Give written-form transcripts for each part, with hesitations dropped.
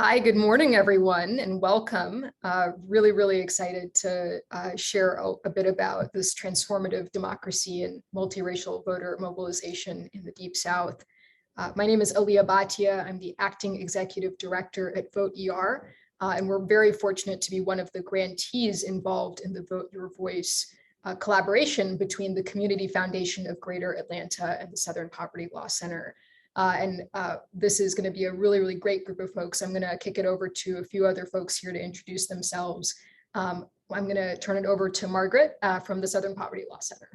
Hi, good morning, everyone, and welcome. Really excited to share a bit about this transformative democracy and multiracial voter mobilization in the Deep South. My name is Aliyah Bhatia. I'm the acting executive director at Vote ER, and we're very fortunate to be one of the grantees involved in the Vote Your Voice collaboration between the Community Foundation of Greater Atlanta and the Southern Poverty Law Center. This is going to be a really great group of folks. I'm going to kick it over to a few other folks here to introduce themselves. I'm going to turn it over to Margaret from the Southern Poverty Law Center.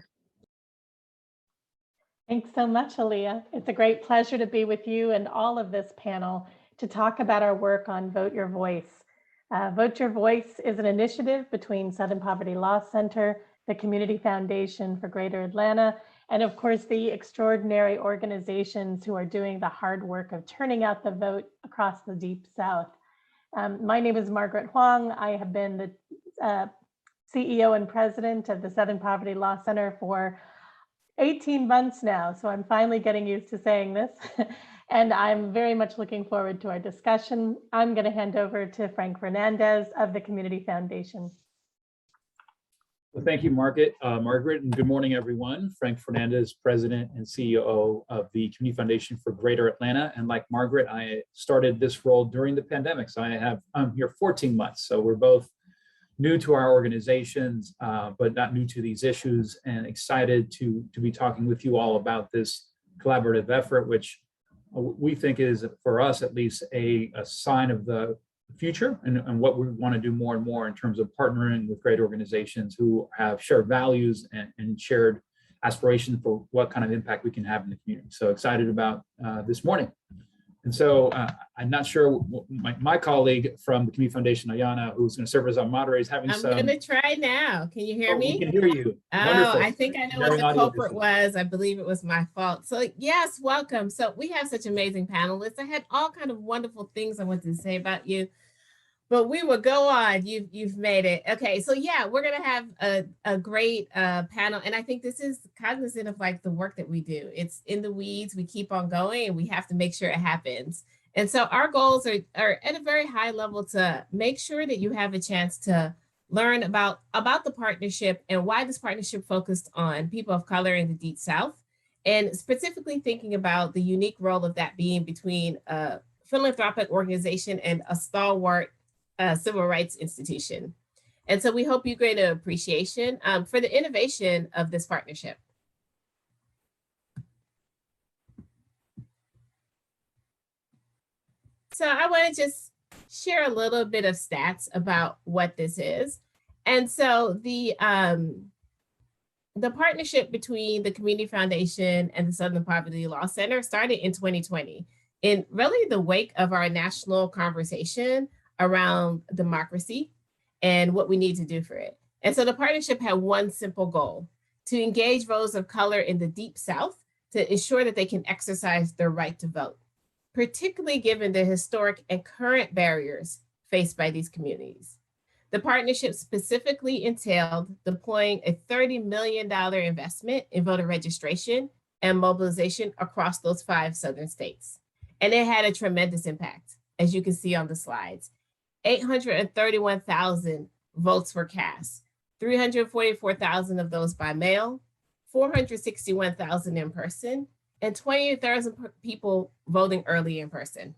Thanks so much, Aliyah. It's a great pleasure to be with you and all of this panel to talk about our work on Vote Your Voice. Vote Your Voice is an initiative between Southern Poverty Law Center, the Community Foundation for Greater Atlanta, and of course, the extraordinary organizations who are doing the hard work of turning out the vote across the Deep South. My name is Margaret Huang. I have been the CEO and president of the Southern Poverty Law Center for 18 months now, so I'm finally getting used to saying this. And I'm very much looking forward to our discussion. I'm going to hand over to Frank Fernandez of the Community Foundation. Well, thank you, Margaret, and good morning, everyone. Frank Fernandez, President and CEO of the Community Foundation for Greater Atlanta. And like Margaret, I started this role during the pandemic. So I'm here 14 months. So we're both new to our organizations, but not new to these issues, and excited to be talking with you all about this collaborative effort, which we think is, for us at least, a sign of the future and what we want to do more and more in terms of partnering with great organizations who have shared values and shared aspirations for what kind of impact we can have in the community. So excited about this morning. And so I'm not sure, my colleague from the Community Foundation, Ayana, who's going to serve as our moderator, is having some... I'm going to try now. Can you hear me? We can hear you. Oh, Wonderful. I think I know what the culprit was. I believe it was my fault. So yes, welcome. So we have such amazing panelists. I had all kind of wonderful things I wanted to say about you, but we will go on. You've made it. Okay, so yeah, we're going to have a great panel. And I think this is cognizant of like the work that we do. It's in the weeds. We keep on going and we have to make sure it happens. And so our goals are at a very high level to make sure that you have a chance to learn about the partnership and why this partnership focused on people of color in the Deep South, and specifically thinking about the unique role of that being between a philanthropic organization and a stalwart civil rights institution. And so we hope you gain an appreciation for the innovation of this partnership. So I want to just share a little bit of stats about what this is. And so the partnership between the Community Foundation and the Southern Poverty Law Center started in 2020, in really the wake of our national conversation around democracy and what we need to do for it. And so the partnership had one simple goal: to engage voters of color in the Deep South to ensure that they can exercise their right to vote, particularly given the historic and current barriers faced by these communities. The partnership specifically entailed deploying a $30 million investment in voter registration and mobilization across those 5 Southern states. And it had a tremendous impact, as you can see on the slides. 831,000 votes were cast, 344,000 of those by mail, 461,000 in person, and 28,000 people voting early in person.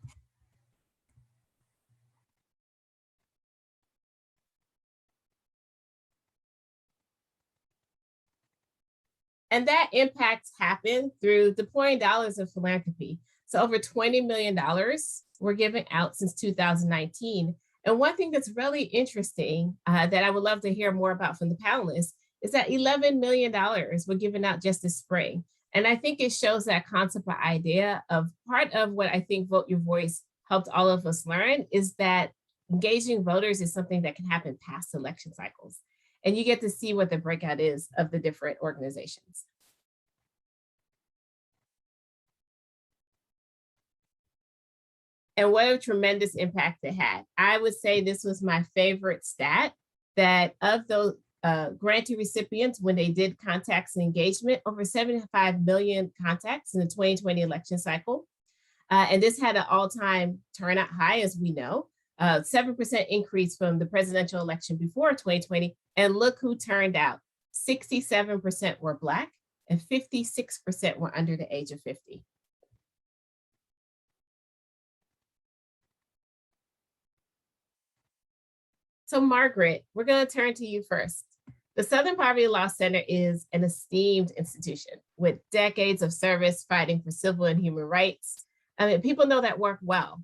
And that impact happened through deploying dollars of philanthropy. So over $20 million were given out since 2019. And one thing that's really interesting that I would love to hear more about from the panelists is that $11 million were given out just this spring. And I think it shows that concept or idea of part of what I think Vote Your Voice helped all of us learn is that engaging voters is something that can happen past election cycles. And you get to see what the breakout is of the different organizations. And what a tremendous impact it had. I would say this was my favorite stat, that of those grantee recipients, when they did contacts and engagement, over 75 million contacts in the 2020 election cycle. And this had an all-time turnout high, as we know, 7% increase from the presidential election before 2020. And look who turned out. 67% were Black and 56% were under the age of 50. So Margaret, we're going to turn to you first. The Southern Poverty Law Center is an esteemed institution with decades of service fighting for civil and human rights. I mean, people know that work well.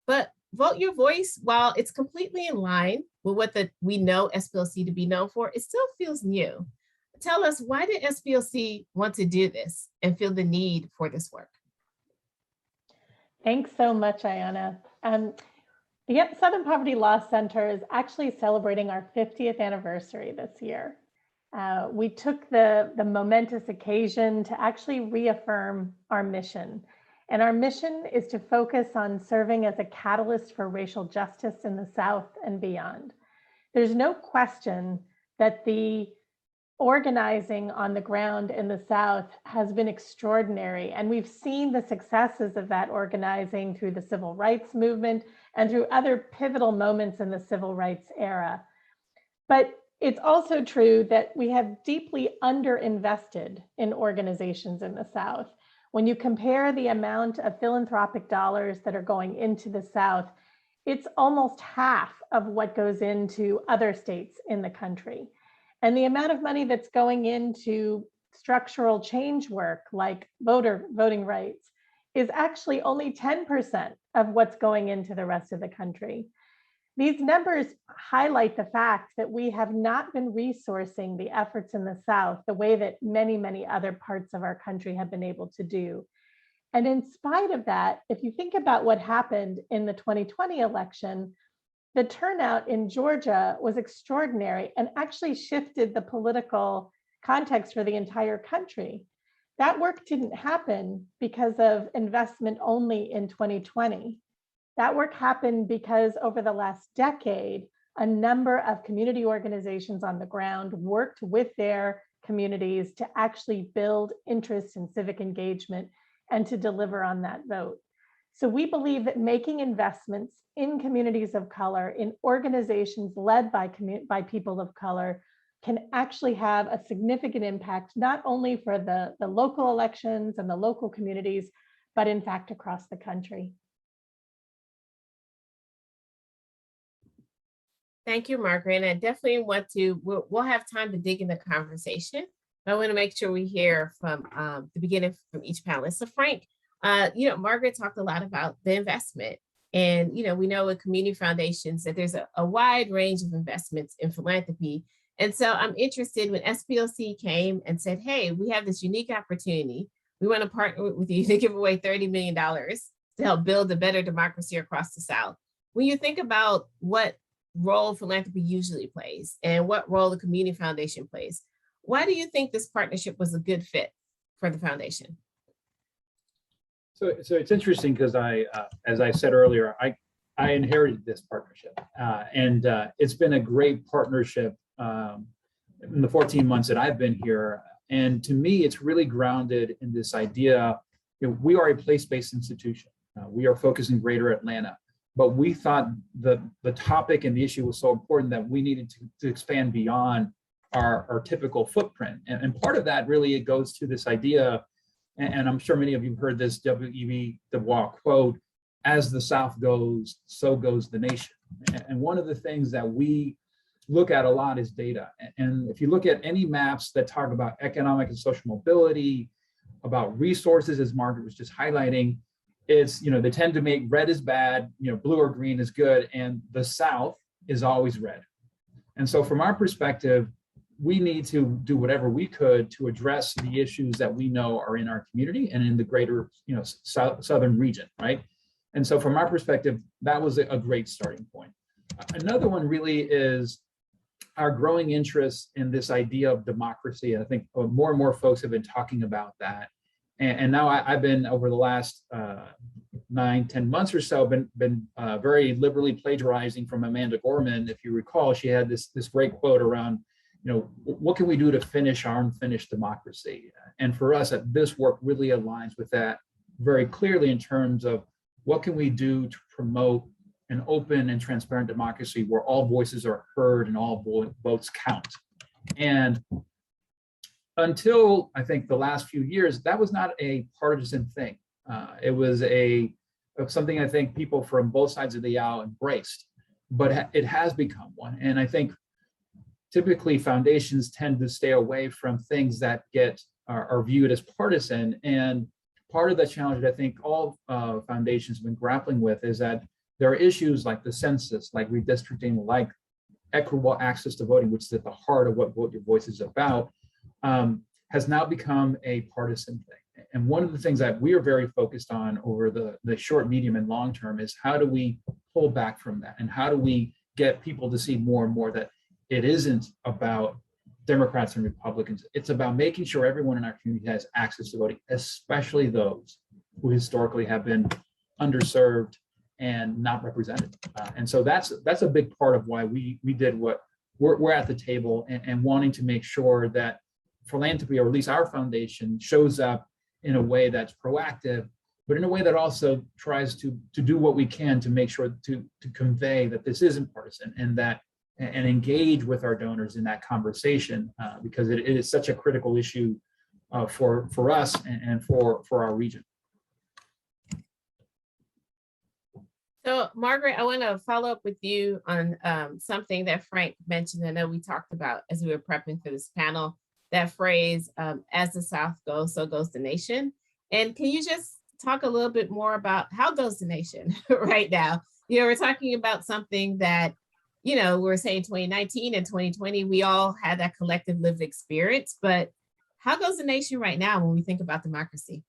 But Vote Your Voice, while it's completely in line with what we know SPLC to be known for, it still feels new. Tell us, why did SPLC want to do this and feel the need for this work? Thanks so much, Ayanna. The Southern Poverty Law Center is actually celebrating our 50th anniversary this year. We took the momentous occasion to actually reaffirm our mission. And our mission is to focus on serving as a catalyst for racial justice in the South and beyond. There's no question that the organizing on the ground in the South has been extraordinary. And we've seen the successes of that organizing through the civil rights movement and through other pivotal moments in the civil rights era. But it's also true that we have deeply underinvested in organizations in the South. When you compare the amount of philanthropic dollars that are going into the South, it's almost half of what goes into other states in the country. And the amount of money that's going into structural change work like voting rights is actually only 10% of what's going into the rest of the country. These numbers highlight the fact that we have not been resourcing the efforts in the South the way that many, many other parts of our country have been able to do. And in spite of that, if you think about what happened in the 2020 election, the turnout in Georgia was extraordinary and actually shifted the political context for the entire country. That work didn't happen because of investment only in 2020. That work happened because over the last decade, a number of community organizations on the ground worked with their communities to actually build interest in civic engagement and to deliver on that vote. So we believe that making investments in communities of color, in organizations led by people of color, can actually have a significant impact, not only for the local elections and the local communities, but in fact across the country. Thank you, Margaret. And I definitely want to, we'll have time to dig in the conversation, but I want to make sure we hear from the beginning from each panelist. So Frank, Margaret talked a lot about the investment. And, we know with community foundations that there's a wide range of investments in philanthropy. And so I'm interested when SPLC came and said, hey, we have this unique opportunity. We want to partner with you to give away $30 million to help build a better democracy across the South. When you think about what role philanthropy usually plays and what role the community foundation plays, why do you think this partnership was a good fit for the foundation? So it's interesting because as I said earlier, I inherited this partnership, and it's been a great partnership in the 14 months that I've been here. And to me, it's really grounded in this idea, we are a place-based institution. We are focused in Greater Atlanta, but we thought the topic and the issue was so important that we needed to expand beyond our typical footprint. And part of that really, it goes to this idea, and I'm sure many of you have heard this W.E.B. Du Bois quote, as the South goes, so goes the nation. And one of the things that we look at a lot is data. And if you look at any maps that talk about economic and social mobility, about resources, as Margaret was just highlighting, it's, they tend to make red is bad, blue or green is good, and the South is always red. And so from our perspective, we need to do whatever we could to address the issues that we know are in our community and in the greater, southern region, right? And so from our perspective, that was a great starting point. Another one really is our growing interest in this idea of democracy. I think more and more folks have been talking about that. And now I've been, over the last 9-10 months or so, been very liberally plagiarizing from Amanda Gorman. If you recall, she had this great quote around, what can we do to finish our unfinished democracy? And for us, this work really aligns with that very clearly in terms of what can we do to promote an open and transparent democracy where all voices are heard and all votes count. And until I think the last few years, that was not a partisan thing. It was something I think people from both sides of the aisle embraced, but it has become one. And I think typically foundations tend to stay away from things that are viewed as partisan. And part of the challenge that I think all foundations have been grappling with is that there are issues like the census, like redistricting, like equitable access to voting, which is at the heart of what Vote Your Voice is about, has now become a partisan thing. And one of the things that we are very focused on over the short, medium, and long term is how do we pull back from that? And how do we get people to see more and more that it isn't about Democrats and Republicans. It's about making sure everyone in our community has access to voting, especially those who historically have been underserved and not represented. And so that's a big part of why we did what we're at the table and wanting to make sure that philanthropy, or at least our foundation, shows up in a way that's proactive, but in a way that also tries to do what we can to make sure to convey that this isn't partisan and engage with our donors in that conversation, because it is such a critical issue for us and for our region. So Margaret, I want to follow up with you on something that Frank mentioned. I know we talked about as we were prepping for this panel, that phrase, as the South goes, so goes the nation. And can you just talk a little bit more about how goes the nation right now? You know, we're talking about something that, you know, we're saying 2019 and 2020, we all had that collective lived experience, but how goes the nation right now when we think about democracy?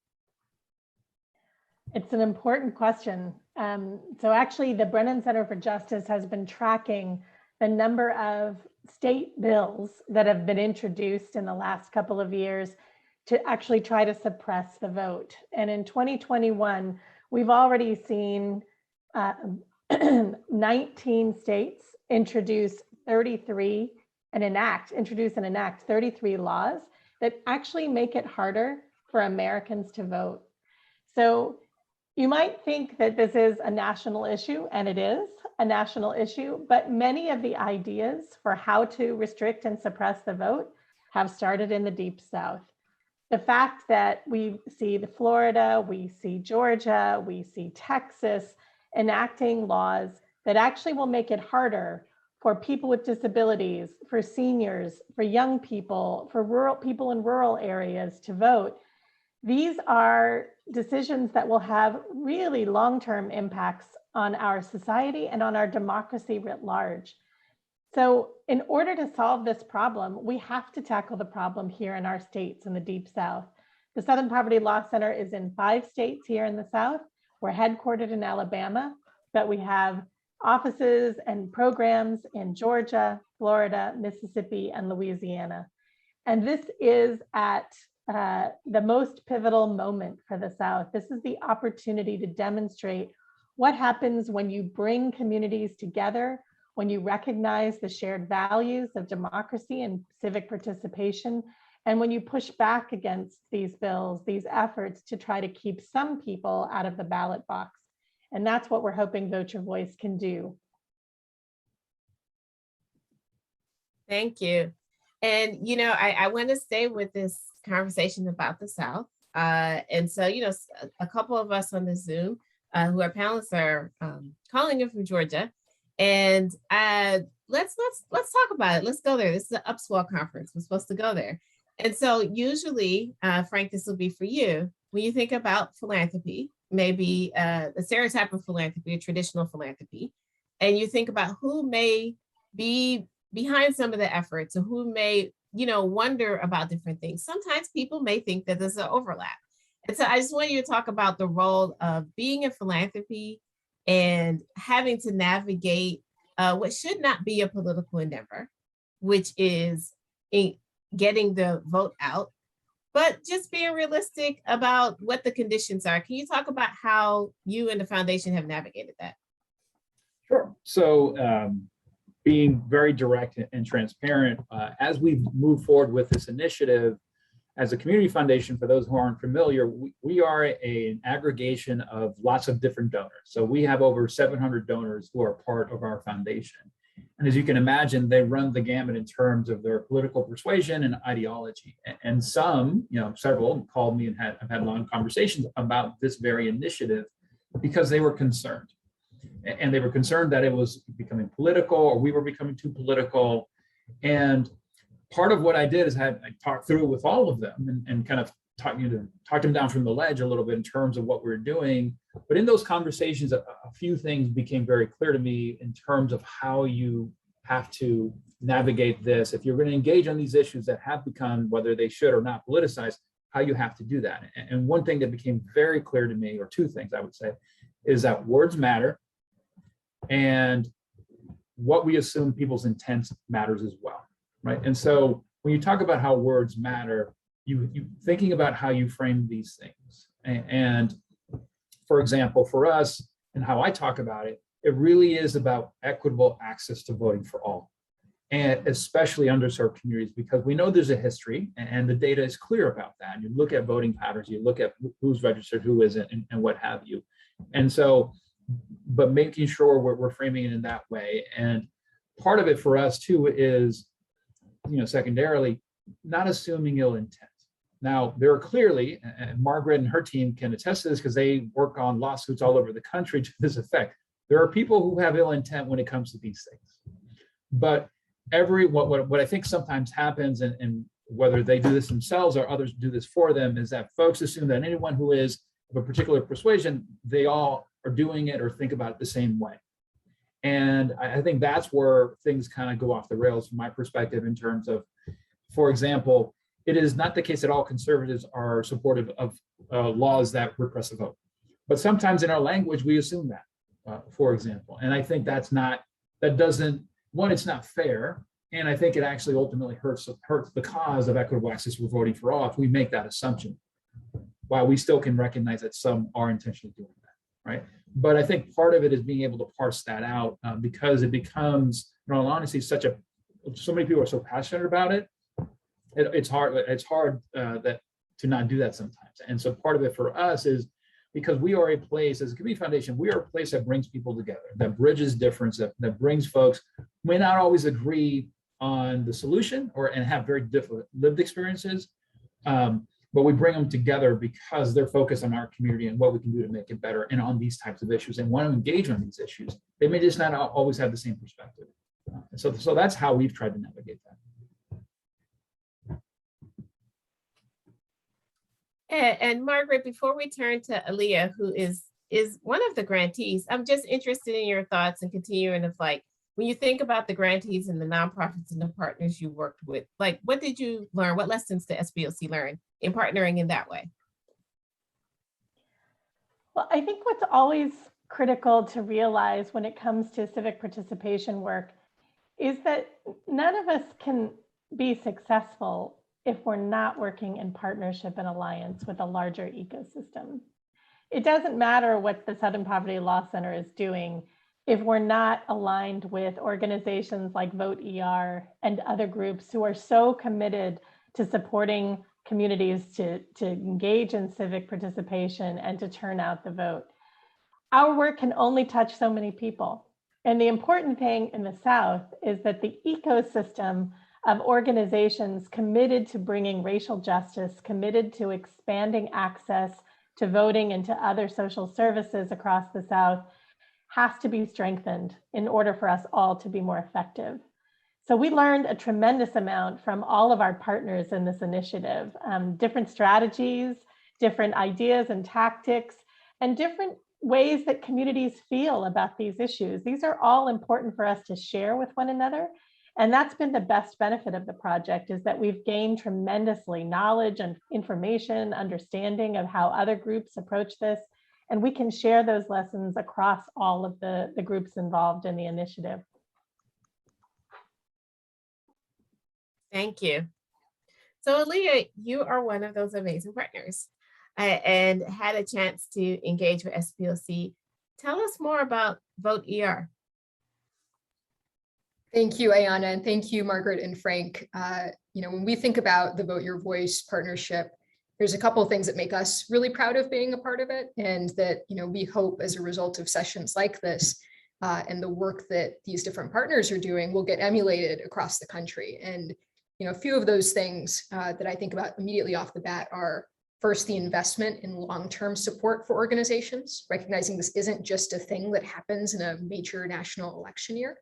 It's an important question. So actually, the Brennan Center for Justice has been tracking the number of state bills that have been introduced in the last couple of years to actually try to suppress the vote. And in 2021, we've already seen 19 states introduce and enact 33 laws that actually make it harder for Americans to vote. So you might think that this is a national issue, and it is a national issue, but many of the ideas for how to restrict and suppress the vote have started in the Deep South. The fact that we see Florida, we see Georgia, we see Texas enacting laws that actually will make it harder for people with disabilities, for seniors, for young people, for rural people in rural areas to vote. These are decisions that will have really long-term impacts on our society and on our democracy writ large. So in order to solve this problem, we have to tackle the problem here in our states in the Deep South. The Southern Poverty Law Center is in 5 states here in the South. We're headquartered in Alabama, but we have offices and programs in Georgia, Florida, Mississippi, and Louisiana. And this is at the most pivotal moment for the South. This is the opportunity to demonstrate what happens when you bring communities together, when you recognize the shared values of democracy and civic participation, and when you push back against these bills, these efforts to try to keep some people out of the ballot box. And that's what we're hoping Vote Your Voice can do. Thank you. And, you know, I want to stay with this conversation about the South. And so, you know, a couple of us on the Zoom who are panelists are calling in from Georgia. And let's talk about it. Let's go there. This is an Upswell conference. We're supposed to go there. And so usually, Frank, this will be for you. When you think about philanthropy, maybe the stereotype of philanthropy, a traditional philanthropy, and you think about who may be behind some of the efforts or who may, you know, wonder about different things. Sometimes people may think that there's an overlap. And so I just want you to talk about the role of being in philanthropy and having to navigate what should not be a political endeavor, which is getting the vote out, but just being realistic about what the conditions are. Can you talk about how you and the foundation have navigated that? Sure. So being very direct and transparent, as we move forward with this initiative, as a community foundation, for those who aren't familiar, we are an aggregation of lots of different donors. So we have over 700 donors who are part of our foundation. And as you can imagine, they run the gamut in terms of their political persuasion and ideology. And some, several called me and I've had long conversations about this very initiative because they were concerned. And they were concerned that it was becoming political, or we were becoming too political. And part of what I did is I talked through it with all of them and kind of talked them down from the ledge a little bit in terms of what we're doing. But in those conversations, a few things became very clear to me in terms of how you have to navigate this. If you're going to engage on these issues that have become, whether they should or not, politicized, how you have to do that. And one thing that became very clear to me, or two things I would say, is that words matter, and what we assume people's intent matters as well, right? And so when you talk about how words matter, you thinking about how you frame these things. And for example, for us and how I talk about it, it really is about equitable access to voting for all, and especially underserved communities, because we know there's a history and the data is clear about that. You look at voting patterns, you look at who's registered, who isn't, and what have you. And so, but making sure we're framing it in that way. And part of it for us too is, secondarily, not assuming ill intent. Now, there are clearly, and Margaret and her team can attest to this because they work on lawsuits all over the country to this effect. There are people who have ill intent when it comes to these things. But what I think sometimes happens, and whether they do this themselves or others do this for them, is that folks assume that anyone who is of a particular persuasion, they all are doing it or think about it the same way. And I think that's where things kind of go off the rails from my perspective in terms of, for example, it is not the case that all conservatives are supportive of laws that repress a vote. But sometimes in our language, we assume that, for example. And I think it's not fair. And I think it actually ultimately hurts the cause of equitable access for voting for all if we make that assumption, while we still can recognize that some are intentionally doing that, right? But I think part of it is being able to parse that out because it becomes, in all honesty, so many people are so passionate about it. It's hard that to not do that sometimes. And so part of it for us is because we are a place, as a community foundation, we are a place that brings people together, that bridges difference, that brings folks who may not always agree on the solution and have very different lived experiences. But we bring them together because they're focused on our community and what we can do to make it better and on these types of issues and want to engage on these issues. They may just not always have the same perspective. So that's how we've tried to navigate that. And Margaret, before we turn to Aaliyah, who is one of the grantees, I'm just interested in your thoughts and continuing of when you think about the grantees and the nonprofits and the partners you worked with, what did you learn? What lessons did SBLC learn in partnering in that way? Well, I think what's always critical to realize when it comes to civic participation work is that none of us can be successful if we're not working in partnership and alliance with a larger ecosystem. It doesn't matter what the Southern Poverty Law Center is doing if we're not aligned with organizations like Vote ER and other groups who are so committed to supporting communities to engage in civic participation and to turn out the vote. Our work can only touch so many people. And the important thing in the South is that the ecosystem of organizations committed to bringing racial justice, committed to expanding access to voting and to other social services across the South has to be strengthened in order for us all to be more effective. So we learned a tremendous amount from all of our partners in this initiative, different strategies, different ideas and tactics, and different ways that communities feel about these issues. These are all important for us to share with one another. And that's been the best benefit of the project, is that we've gained tremendously knowledge and information, understanding of how other groups approach this. And we can share those lessons across all of the groups involved in the initiative. Thank you. So Aaliyah, you are one of those amazing partners and had a chance to engage with SPLC. Tell us more about Vote ER. Thank you, Ayana, and thank you, Margaret and Frank. When we think about the Vote Your Voice partnership, there's a couple of things that make us really proud of being a part of it, and that we hope as a result of sessions like this and the work that these different partners are doing will get emulated across the country. And a few of those things that I think about immediately off the bat are, first, the investment in long-term support for organizations, recognizing this isn't just a thing that happens in a major national election year.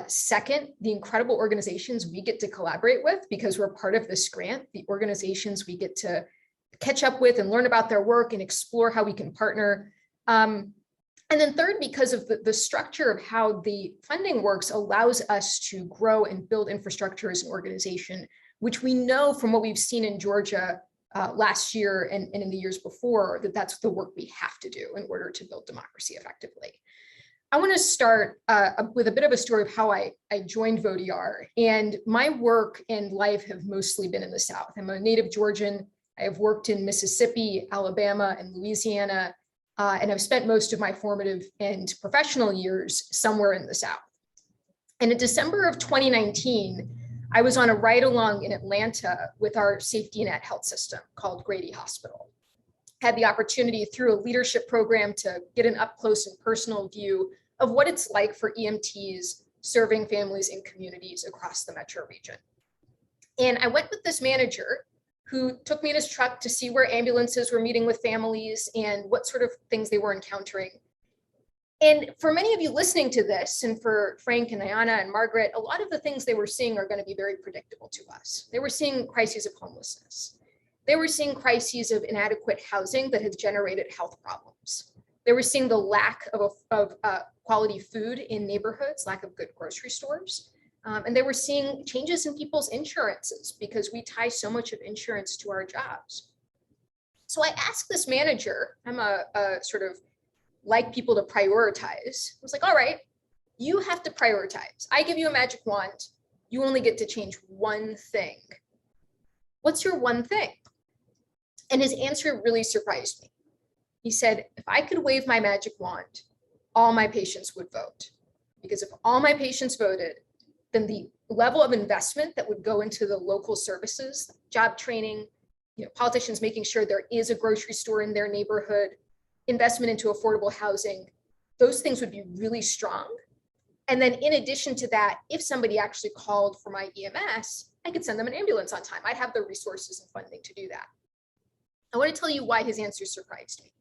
Second, the incredible organizations we get to collaborate with because we're part of this grant, the organizations we get to catch up with and learn about their work and explore how we can partner. And then third, because of the structure of how the funding works allows us to grow and build infrastructure as an organization, which we know from what we've seen in Georgia last year and in the years before, that's the work we have to do in order to build democracy effectively. I want to start with a bit of a story of how I joined VoteER. And my work and life have mostly been in the South. I'm a native Georgian. I have worked in Mississippi, Alabama, and Louisiana, and I've spent most of my formative and professional years somewhere in the South. And in December of 2019, I was on a ride-along in Atlanta with our safety net health system called Grady Hospital. Had the opportunity through a leadership program to get an up close and personal view of what it's like for EMTs serving families and communities across the metro region. And I went with this manager who took me in his truck to see where ambulances were meeting with families and what sort of things they were encountering. And for many of you listening to this, and for Frank and Ayana and Margaret, a lot of the things they were seeing are going to be very predictable to us. They were seeing crises of homelessness. They were seeing crises of inadequate housing that has generated health problems. They were seeing the lack of quality food in neighborhoods, lack of good grocery stores. And they were seeing changes in people's insurances because we tie so much of insurance to our jobs. So I asked this manager, I'm a sort of like people to prioritize. I was like, all right, you have to prioritize. I give you a magic wand. You only get to change one thing. What's your one thing? And his answer really surprised me. He said, if I could wave my magic wand, all my patients would vote. Because if all my patients voted, then the level of investment that would go into the local services, job training, politicians making sure there is a grocery store in their neighborhood, investment into affordable housing, those things would be really strong. And then in addition to that, if somebody actually called for my EMS, I could send them an ambulance on time. I'd have the resources and funding to do that. I want to tell you why his answer surprised me.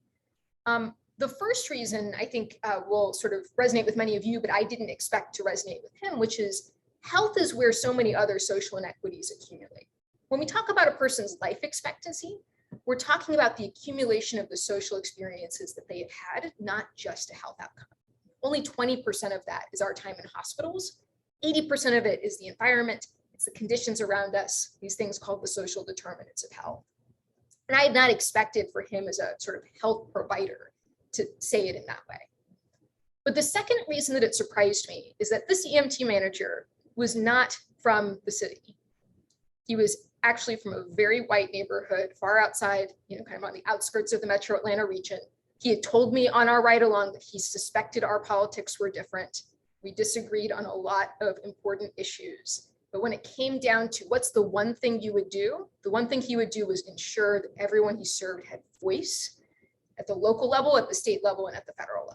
The first reason I think will sort of resonate with many of you, but I didn't expect to resonate with him, which is health is where so many other social inequities accumulate. When we talk about a person's life expectancy, we're talking about the accumulation of the social experiences that they have had, not just a health outcome. Only 20% of that is our time in hospitals. 80% of it is the environment. It's the conditions around us, these things called the social determinants of health. And I had not expected for him as a sort of health provider to say it in that way. But the second reason that it surprised me is that this EMT manager was not from the city. He was actually from a very white neighborhood, far outside, kind of on the outskirts of the metro Atlanta region. He had told me on our ride along that he suspected our politics were different. We disagreed on a lot of important issues. But when it came down to what's the one thing you would do, the one thing he would do was ensure that everyone he served had voice at the local level, at the state level, and at the federal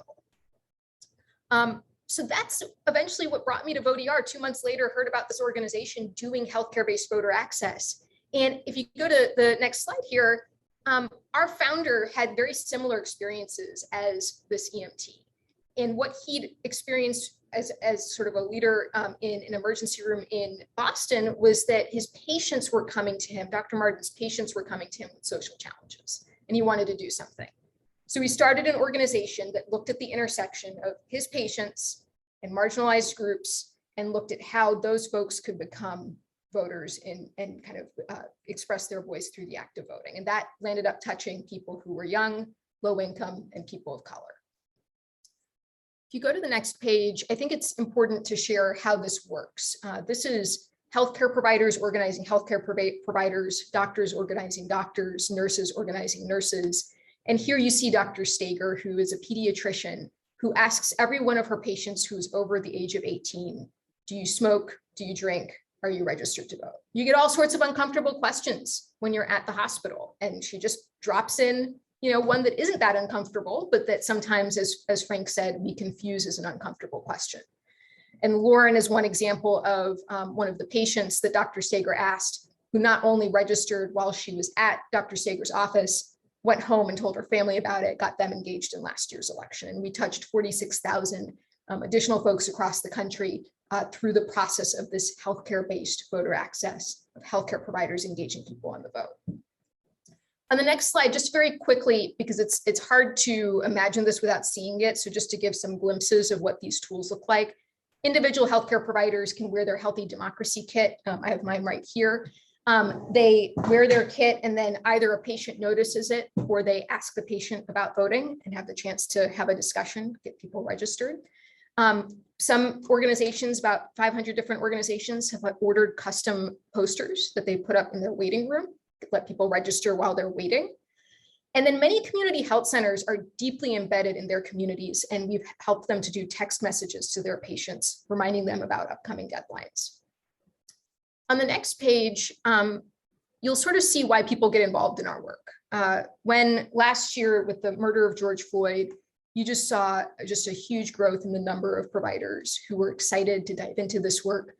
level. So that's eventually what brought me to VoteER. 2 months later, heard about this organization doing healthcare-based voter access. And if you go to the next slide here, our founder had very similar experiences as this EMT. And what he'd experienced as sort of a leader in an emergency room in Boston was that his patients were coming to him, Dr. Martin's patients were coming to him with social challenges, and he wanted to do something. So he started an organization that looked at the intersection of his patients and marginalized groups and looked at how those folks could become voters and kind of express their voice through the act of voting. And that landed up touching people who were young, low income, and people of color. If you go to the next page, I think it's important to share how this works. This is healthcare providers organizing healthcare providers, doctors organizing doctors, nurses organizing nurses. And here you see Dr. Stager, who is a pediatrician, who asks every one of her patients who's over the age of 18 Do you smoke? Do you drink? Are you registered to vote? You get all sorts of uncomfortable questions when you're at the hospital, and she just drops in, one that isn't that uncomfortable, but that sometimes, as Frank said, we confuse as an uncomfortable question. And Lauren is one example of one of the patients that Dr. Sager asked, who not only registered while she was at Dr. Sager's office, went home and told her family about it, got them engaged in last year's election. And we touched 46,000 additional folks across the country through the process of this healthcare-based voter access of healthcare providers engaging people on the vote. On the next slide, just very quickly, because it's hard to imagine this without seeing it, so just to give some glimpses of what these tools look like. Individual healthcare providers can wear their Healthy Democracy kit. I have mine right here. They wear their kit, and then either a patient notices it or they ask the patient about voting and have the chance to have a discussion, get people registered. Some organizations, about 500 different organizations, have ordered custom posters that they put up in their waiting room, let people register while they're waiting. And then many community health centers are deeply embedded in their communities, and we've helped them to do text messages to their patients, reminding them about upcoming deadlines. On the next page, you'll sort of see why people get involved in our work. When last year with the murder of George Floyd, you just saw just a huge growth in the number of providers who were excited to dive into this work.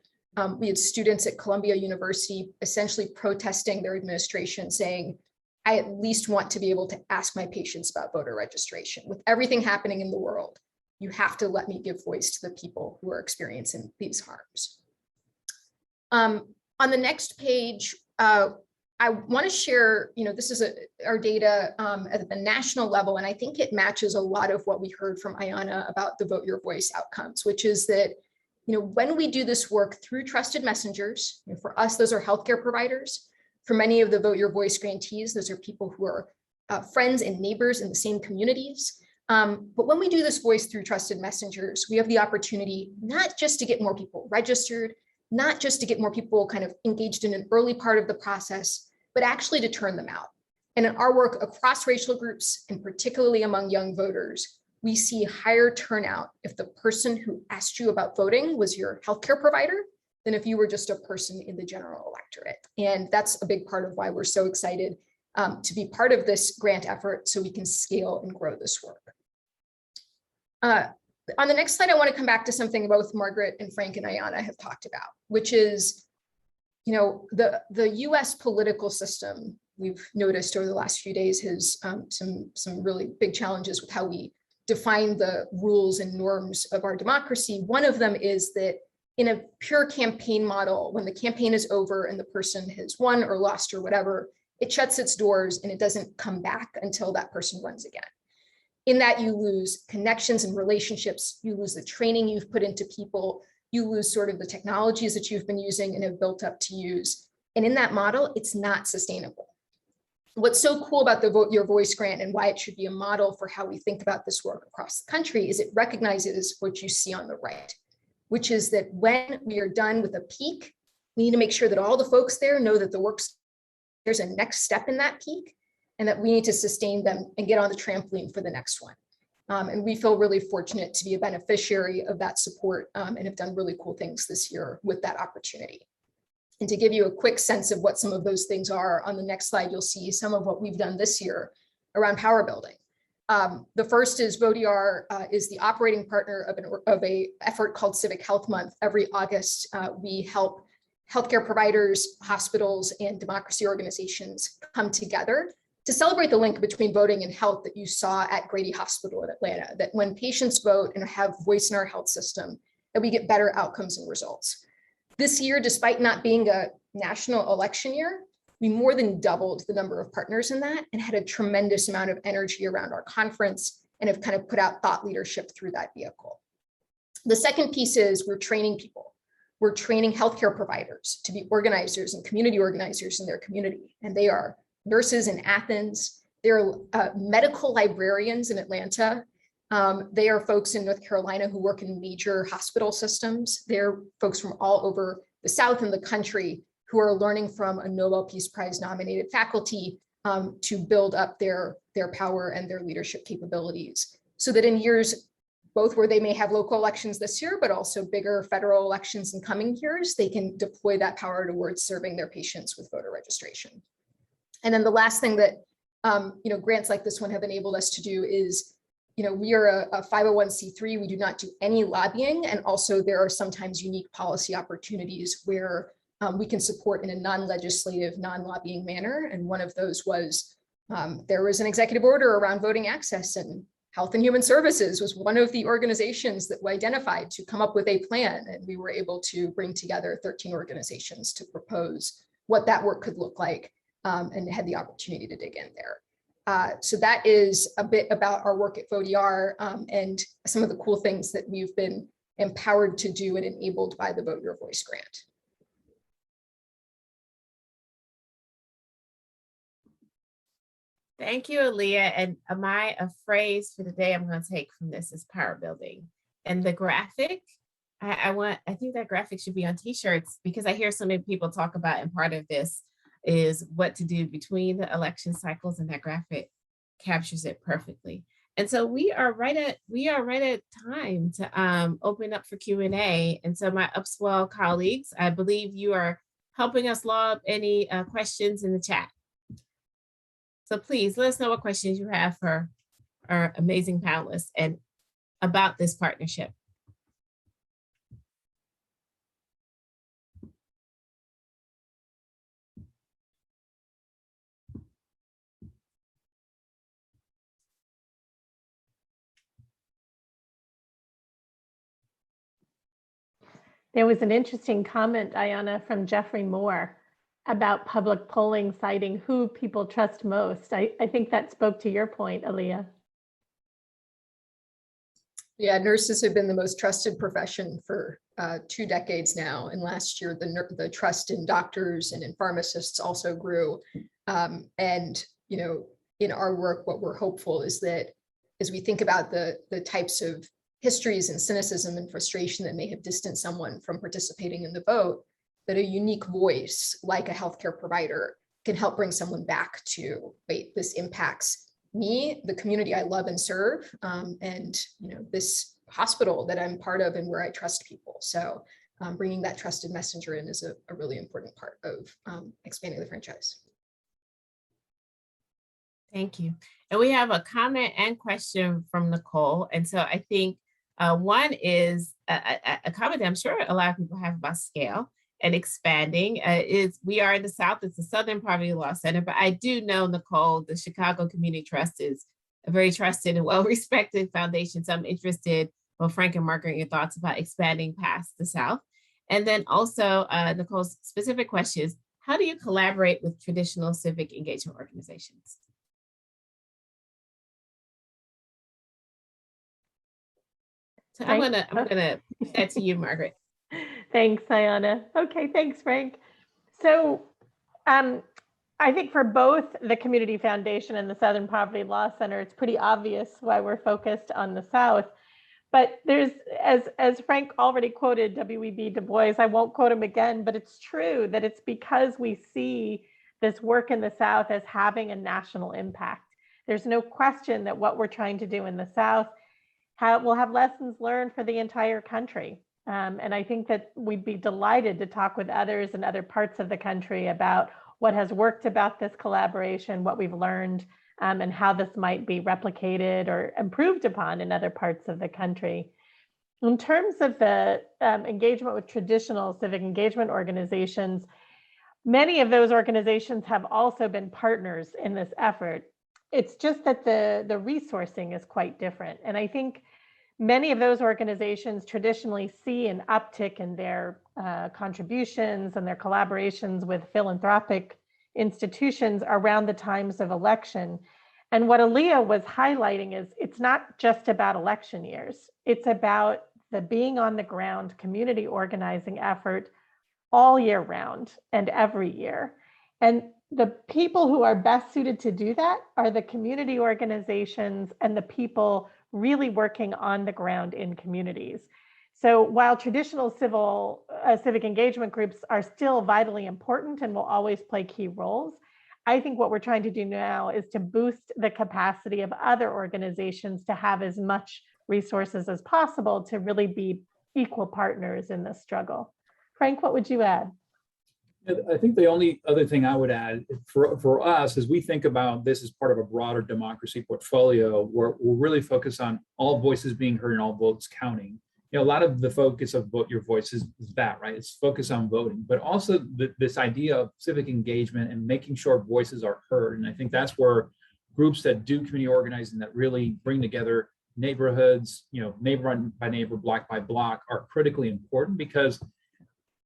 We had students at Columbia University essentially protesting their administration, saying, I at least want to be able to ask my patients about voter registration. With everything happening in the world, you have to let me give voice to the people who are experiencing these harms. On the next page, I want to share, this is our data at the national level, and I think it matches a lot of what we heard from Ayanna about the Vote Your Voice outcomes, which is that, when we do this work through trusted messengers, for us, those are healthcare providers. For many of the Vote Your Voice grantees, those are people who are friends and neighbors in the same communities. But when we do this voice through trusted messengers, we have the opportunity not just to get more people registered, not just to get more people kind of engaged in an early part of the process, but actually to turn them out. And in our work across racial groups, and particularly among young voters, we see higher turnout if the person who asked you about voting was your healthcare provider than if you were just a person in the general electorate. And that's a big part of why we're so excited to be part of this grant effort so we can scale and grow this work. On the next slide, I want to come back to something both Margaret and Frank and Ayanna have talked about, which is, the US political system, we've noticed over the last few days, has some really big challenges with how we define the rules and norms of our democracy. One of them is that in a pure campaign model, when the campaign is over and the person has won or lost or whatever, it shuts its doors and it doesn't come back until that person runs again. In that, you lose connections and relationships, you lose the training you've put into people, you lose sort of the technologies that you've been using and have built up to use. And in that model, it's not sustainable. What's so cool about the Vote Your Voice grant and why it should be a model for how we think about this work across the country is it recognizes what you see on the right, which is that when we are done with a peak, we need to make sure that all the folks there know that there's a next step in that peak, and that we need to sustain them and get on the trampoline for the next one. And we feel really fortunate to be a beneficiary of that support and have done really cool things this year with that opportunity. And to give you a quick sense of what some of those things are, on the next slide, you'll see some of what we've done this year around power building. The first is VOTR is the operating partner of a effort called Civic Health Month. Every August, we help healthcare providers, hospitals, and democracy organizations come together to celebrate the link between voting and health that you saw at Grady Hospital in Atlanta, that when patients vote and have voice in our health system, that we get better outcomes and results. This year, despite not being a national election year, we more than doubled the number of partners in that and had a tremendous amount of energy around our conference and have kind of put out thought leadership through that vehicle. The second piece is we're training people. We're training healthcare providers to be organizers and community organizers in their community. And they are nurses in Athens. They're medical librarians in Atlanta. They are folks in North Carolina who work in major hospital systems. They're folks from all over the South and the country who are learning from a Nobel Peace Prize nominated faculty to build up their power and their leadership capabilities so that in years both where they may have local elections this year, but also bigger federal elections in coming years, they can deploy that power towards serving their patients with voter registration. And then the last thing that grants like this one have enabled us to do is, we are a 501c3. We do not do any lobbying, and also there are sometimes unique policy opportunities where we can support in a non-legislative, non-lobbying manner. And one of those was there was an executive order around voting access, and Health and Human Services was one of the organizations that we identified to come up with a plan. And we were able to bring together 13 organizations to propose what that work could look like, and had the opportunity to dig in there. So that is a bit about our work at VoteER, and some of the cool things that we've been empowered to do and enabled by the Vote Your Voice grant. Thank you, Aaliyah. And a phrase for the day I'm going to take from this is power building. And the graphic, I think that graphic should be on t-shirts, because I hear so many people talk about, and part of this is what to do between the election cycles, and that graphic captures it perfectly. And so we are right at time to open up for Q&A. And so my Upswell colleagues, I believe you are helping us lob any questions in the chat. So please let us know what questions you have for our amazing panelists and about this partnership. There was an interesting comment, Ayanna, from Jeffrey Moore about public polling citing who people trust most. I think that spoke to your point, Aaliyah. Yeah, nurses have been the most trusted profession for 2 decades now. And last year, the trust in doctors and in pharmacists also grew. And, in our work, what we're hopeful is that as we think about the types of histories and cynicism and frustration that may have distanced someone from participating in the vote, that a unique voice like a healthcare provider can help bring someone back to, wait, this impacts me, the community I love and serve, and this hospital that I'm part of and where I trust people. So bringing that trusted messenger in is a really important part of expanding the franchise. Thank you. And we have a comment and question from Nicole. And so I think one is a comment that I'm sure a lot of people have about scale and expanding. Is we are in the South, it's the Southern Poverty Law Center, but I do know, Nicole, the Chicago Community Trust is a very trusted and well-respected foundation. So I'm interested, well, Frank and Margaret, your thoughts about expanding past the South. And then also, Nicole's specific question is, how do you collaborate with traditional civic engagement organizations? So I'm gonna put that to you, Margaret. Thanks, Ayanna. Okay, thanks, Frank. So I think for both the Community Foundation and the Southern Poverty Law Center, it's pretty obvious why we're focused on the South. But there's, as Frank already quoted W.E.B. Du Bois, I won't quote him again, but it's true that it's because we see this work in the South as having a national impact. There's no question that what we're trying to do in the South will have lessons learned for the entire country. And I think that we'd be delighted to talk with others in other parts of the country about what has worked about this collaboration, what we've learned, and how this might be replicated or improved upon in other parts of the country. In terms of the engagement with traditional civic engagement organizations, many of those organizations have also been partners in this effort. It's just that the resourcing is quite different. And I think many of those organizations traditionally see an uptick in their contributions and their collaborations with philanthropic institutions around the times of election. And what Aaliyah was highlighting is it's not just about election years. It's about the being on the ground community organizing effort all year round and every year. And the people who are best suited to do that are the community organizations and the people really working on the ground in communities. So while traditional civic engagement groups are still vitally important and will always play key roles, I think what we're trying to do now is to boost the capacity of other organizations to have as much resources as possible to really be equal partners in this struggle. Frank, what would you add? I think the only other thing I would add for us as we think about this as part of a broader democracy portfolio, we're really focused on all voices being heard and all votes counting. You know, a lot of the focus of Vote Your Voice is that, right? It's focused on voting, but also this idea of civic engagement and making sure voices are heard. And I think that's where groups that do community organizing that really bring together neighborhoods, you know, neighbor by neighbor, block by block are critically important, because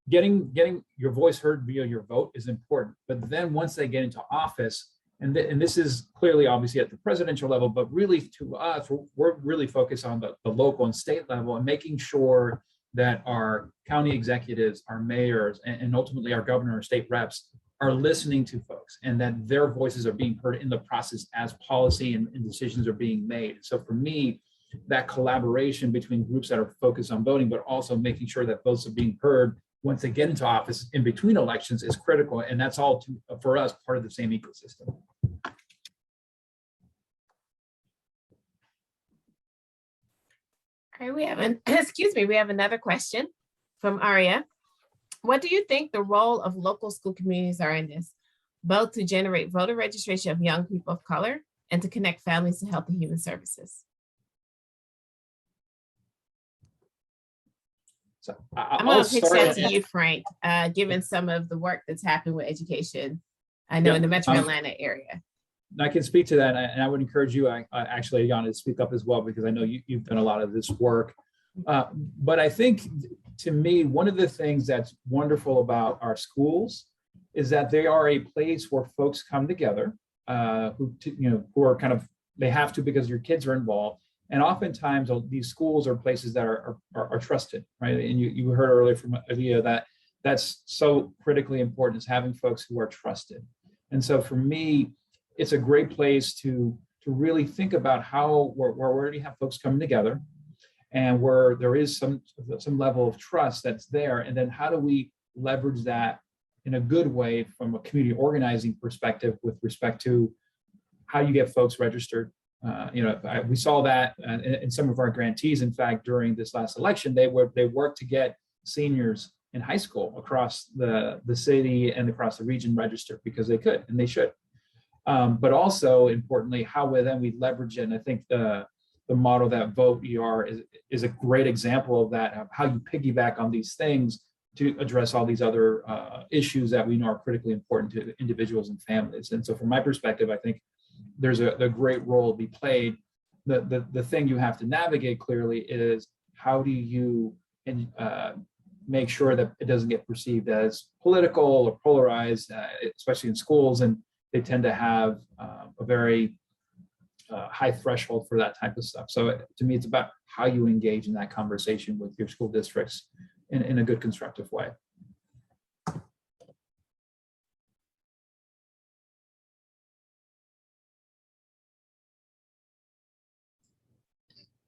getting your voice heard via your vote is important. But then once they get into office, and this is clearly obviously at the presidential level, but really to us, we're really focused on the local and state level and making sure that our county executives, our mayors, and ultimately our governor and state reps are listening to folks, and that their voices are being heard in the process as policy and decisions are being made. So for me, that collaboration between groups that are focused on voting, but also making sure that votes are being heard once they get into office in between elections is critical. And that's all for us, part of the same ecosystem. All right, we have we have another question from Aria. What do you think the role of local school communities are in this, both to generate voter registration of young people of color and to connect families to health and human services? So I'm going to pitch that to you, Frank, given some of the work that's happened with education, I know in the Metro Atlanta area. I can speak to that, and I would encourage you, actually, Yana, to speak up as well, because I know you've done a lot of this work. But I think, to me, one of the things that's wonderful about our schools is that they are a place where folks come together, who are kind of, they have to because your kids are involved. And oftentimes these schools are places that are trusted, right? And you heard earlier from Alia that that's so critically important, is having folks who are trusted. And so for me, it's a great place to really think about how we already have folks coming together, and where there is some level of trust that's there. And then how do we leverage that in a good way from a community organizing perspective with respect to how you get folks registered. We saw that in some of our grantees. In fact, during this last election, they worked to get seniors in high school across the city and across the region registered, because they could and they should. But also importantly, how we leverage it. And I think the model that Vote ER is a great example of that, of how you piggyback on these things to address all these other issues that we know are critically important to individuals and families. And so from my perspective, I think there's a great role to be played. The thing you have to navigate clearly is, how do you make sure that it doesn't get perceived as political or polarized, especially in schools, and they tend to have a very high threshold for that type of stuff. So to me, it's about how you engage in that conversation with your school districts in a good, constructive way.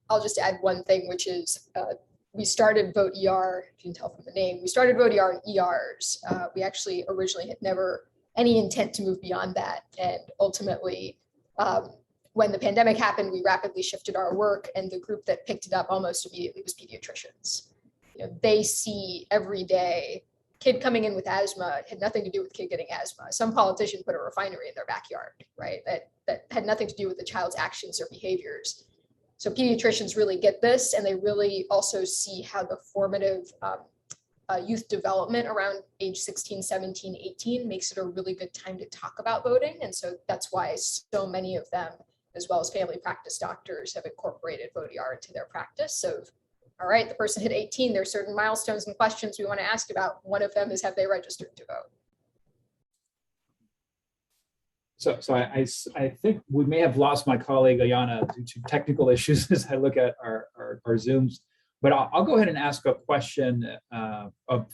I'll just add one thing, which is we started Vote ER, if you can tell from the name, we started Vote ER in ERs. We actually originally had never any intent to move beyond that. And ultimately, when the pandemic happened, we rapidly shifted our work, and the group that picked it up almost immediately was pediatricians. They see every day kid coming in with asthma. It had nothing to do with kid getting asthma. Some politician put a refinery in their backyard, right? That had nothing to do with the child's actions or behaviors. So pediatricians really get this, and they really also see how the formative youth development around age 16, 17, 18 makes it a really good time to talk about voting. And so that's why so many of them, as well as family practice doctors, have incorporated Vote ER into their practice. So, all right, the person hit 18, there's certain milestones and questions we want to ask about. One of them is, have they registered to vote? So I think we may have lost my colleague Ayana due to technical issues as I look at our Zooms, but I'll go ahead and ask a question of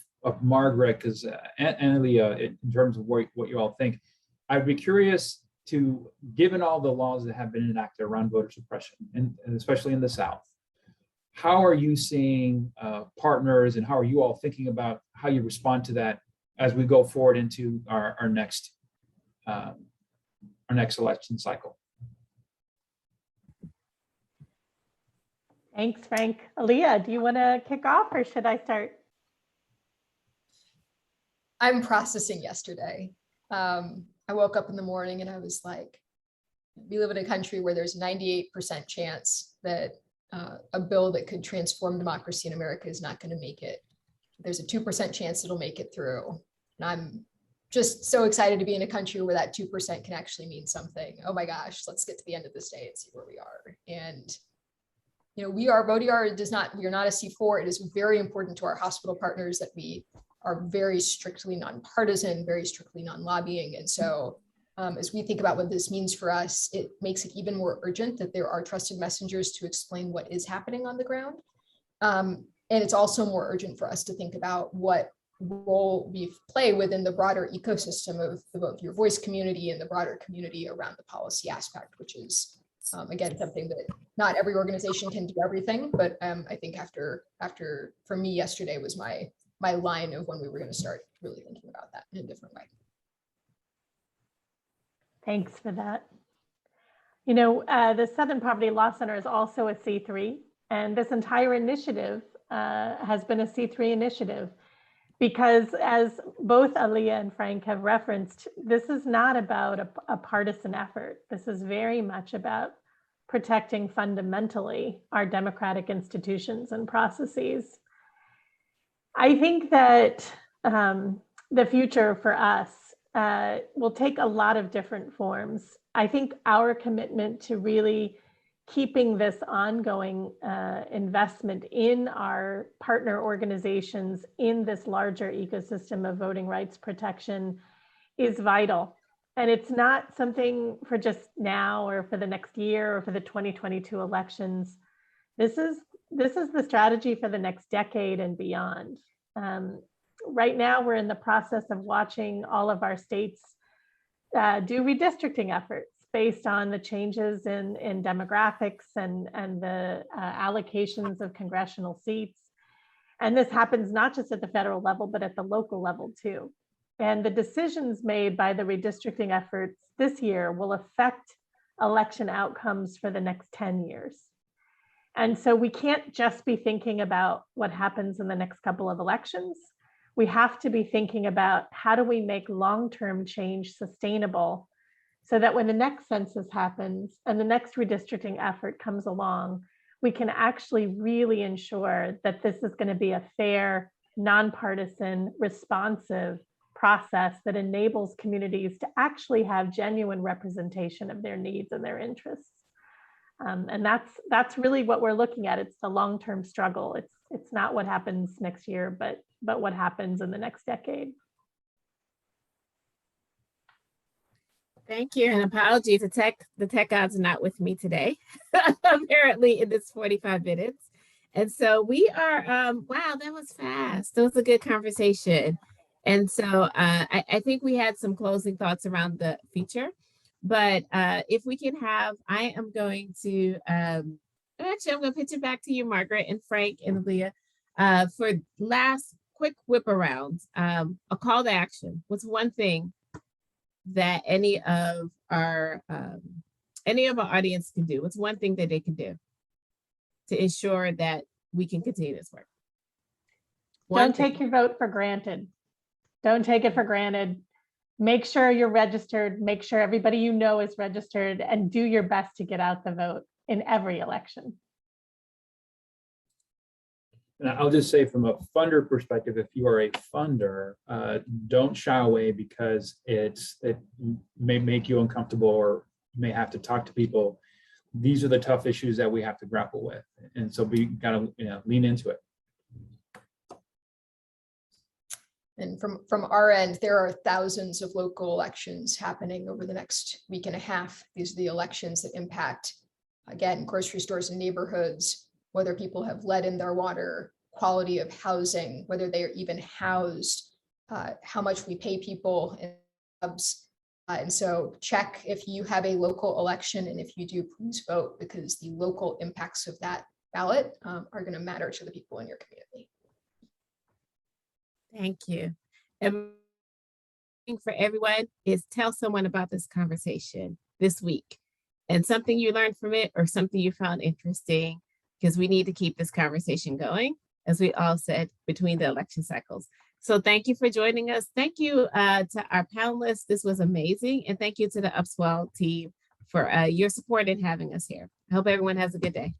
Margaret, because and Leah, in terms of what you all think. I'd be curious to, given all the laws that have been enacted around voter suppression, and especially in the South, how are you seeing partners, and how are you all thinking about how you respond to that as we go forward into our next election cycle? Thanks, Frank. Aaliyah, do you want to kick off or should I start? I'm processing yesterday. I woke up in the morning and I was like, we live in a country where there's 98% chance that a bill that could transform democracy in America is not going to make it. There's a 2% chance it'll make it through. And I'm just so excited to be in a country where that 2% can actually mean something. Oh my gosh, let's get to the end of this day and see where we are. And we are, VOTIAR we are not a C4. It is very important to our hospital partners that we are very strictly nonpartisan, very strictly non-lobbying. And so as we think about what this means for us, it makes it even more urgent that there are trusted messengers to explain what is happening on the ground. And it's also more urgent for us to think about what role we play within the broader ecosystem of the Vote Your Voice community and the broader community around the policy aspect, which is again, something that not every organization can do everything, but I think after for me yesterday was my line of when we were going to start really thinking about that in a different way. Thanks for that. The Southern Poverty Law Center is also a C3, and this entire initiative has been a C3 initiative because, as both Aaliyah and Frank have referenced, this is not about a partisan effort. This is very much about protecting fundamentally our democratic institutions and processes. I think that the future for us will take a lot of different forms. I think our commitment to really keeping this ongoing investment in our partner organizations in this larger ecosystem of voting rights protection is vital. And it's not something for just now or for the next year or for the 2022 elections. This is the strategy for the next decade and beyond. Right now, we're in the process of watching all of our states do redistricting efforts based on the changes in demographics and the allocations of congressional seats. And this happens not just at the federal level, but at the local level too. And the decisions made by the redistricting efforts this year will affect election outcomes for the next 10 years. And so we can't just be thinking about what happens in the next couple of elections. We have to be thinking about how do we make long-term change sustainable so that when the next census happens and the next redistricting effort comes along, we can actually really ensure that this is going to be a fair, nonpartisan, responsive process that enables communities to actually have genuine representation of their needs and their interests. And that's really what we're looking at. It's the long-term struggle. It's not what happens next year, but what happens in the next decade. Thank you, and apologies, the tech gods are not with me today, apparently in this 45 minutes. And so we are, wow, that was fast. That was a good conversation. And so I think we had some closing thoughts around the feature, but if we can have, I am going to, actually, I'm going to pitch it back to you, Margaret and Frank and Leah, for last quick whip around, a call to action. What's one thing that any of our audience can do? What's one thing that they can do to ensure that we can continue this work? Don't take your vote for granted. Don't take it for granted. Make sure you're registered. Make sure everybody you know is registered, and do your best to get out the vote in every election. And I'll just say, from a funder perspective, if you are a funder, don't shy away, because it may make you uncomfortable, or you may have to talk to people. These are the tough issues that we have to grapple with, and so we gotta lean into it. And from our end, there are thousands of local elections happening over the next week and a half. These are the elections that impact, again, grocery stores and neighborhoods, whether people have lead in their water, quality of housing, whether they are even housed, how much we pay people in jobs. And so check if you have a local election, and if you do, please vote, because the local impacts of that ballot are going to matter to the people in your community. Thank you. And for everyone is tell someone about this conversation this week, and something you learned from it or something you found interesting. because we need to keep this conversation going, as we all said, between the election cycles. So thank you for joining us. Thank you to our panelists. This was amazing. And thank you to the Upswell team for your support in having us here. I hope everyone has a good day.